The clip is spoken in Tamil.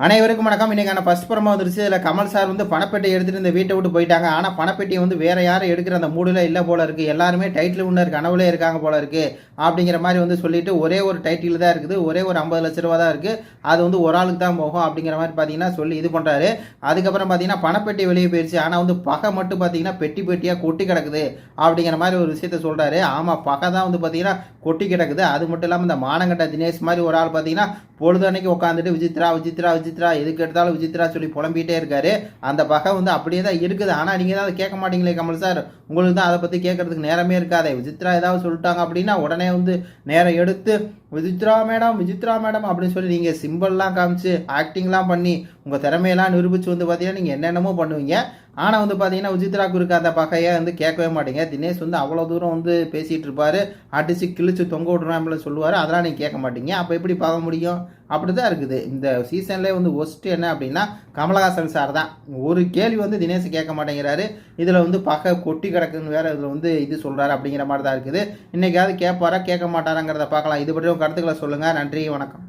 அனைவருக்கும் வணக்கம். இன்றைக்கான ஃபர்ஸ்ட் ப்ரோமோ வந்துருச்சு. இதில் கமல் சார் வந்து பணப்பெட்டி எடுத்துகிட்டு இந்த வீட்டை விட்டு போயிட்டாங்க. ஆனால் பணப்பெட்டியை வந்து வேறு யாரும் எடுக்கிற அந்த மூடில் இல்லை போல இருக்குது. எல்லாருமே டைட்டில் வின்னர் கனவுலே இருக்காங்க போல இருக்குது அப்படிங்கிற மாதிரி வந்து சொல்லிட்டு ஒரே ஒரு டைட்டில் தான் இருக்குது. ஒரே ஒரு 50 லட்ச ரூபா தான் இருக்குது. அது வந்து ஒரு ஆளுக்கு தான் போகும் அப்படிங்கிற மாதிரி பார்த்தீங்கன்னா சொல்லி இது பண்ணுறாரு. அதுக்கப்புறம் பார்த்தீங்கன்னா பணப்பெட்டி வெளியே போயிடுச்சு. ஆனால் வந்து பகை மட்டும் பார்த்தீங்கன்னா பெட்டி பெட்டியாக கொட்டி கிடக்குது அப்படிங்கிற மாதிரி ஒரு விஷயத்த சொல்கிறாரு. ஆமாம், பகை தான் வந்து பார்த்தீங்கன்னா கொட்டி கிடக்குது. அது மட்டும் இல்லாமல் இந்த மானங்கட்ட தினேஷ் மாதிரி ஒரு ஆள் பார்த்தீங்கன்னா பொழுதன்னைக்கு உட்காந்துட்டு விசித்ரா விசித்ரா விசித்ரா எதுக்கு எடுத்தாலும் விசித்ரா சொல்லி புலம்பிகிட்டே இருக்காரு. அந்த பகை வந்து அப்படியே தான் இருக்குது. ஆனால் நீங்கள் தான் அதை கேட்க மாட்டீங்களே கமல் சார். உங்களுக்கு தான் அதை பற்றி கேட்கறதுக்கு நேரமே இருக்காதே. விசித்ரா ஏதாவது சொல்லிட்டாங்க அப்படின்னா உடனே வந்து நேரம் எடுத்து விசித்ரா மேடம் அப்படின்னு சொல்லி நீங்கள் சிம்பிள்லாம் காமிச்சு ஆக்டிங்லாம் பண்ணி உங்கள் திறமையெல்லாம் நிரூபித்து வந்து பார்த்தீங்கன்னா நீங்கள் என்னென்னமோ பண்ணுவீங்க. ஆனால் வந்து பார்த்தீங்கன்னா விசித்ராவுக்கு இருக்க அந்த பகையை வந்து கேட்கவே மாட்டீங்க. தினேஷ் வந்து அவ்வளோ தூரம் வந்து பேசிகிட்டு இருப்பார். அடித்து கிழிச்சு தொங்க விட்றாமல சொல்லுவார். அதெல்லாம் நீங்கள் கேட்க மாட்டீங்க. அப்போ எப்படி பார்க்க முடியும்? அப்படி தான் இருக்குது. இந்த சீசன்லேயே வந்து ஒஸ்ட்டு என்ன அப்படின்னா கமலஹாசன் சார் தான். ஒரு கேள்வி வந்து தினேஷ் கேட்க மாட்டேங்கிறாரு. இதில் வந்து பகை கொட்டி கிடக்குன்னு வேறு இதில் வந்து இது சொல்கிறாரு அப்படிங்கிற மாதிரி தான் இருக்குது. இன்றைக்காவது கேட்பாரா கேட்க மாட்டாராங்கிறத பார்க்கலாம். இது பற்றி கருத்துக்களை சொல்லுங்கள். நன்றி, வணக்கம்.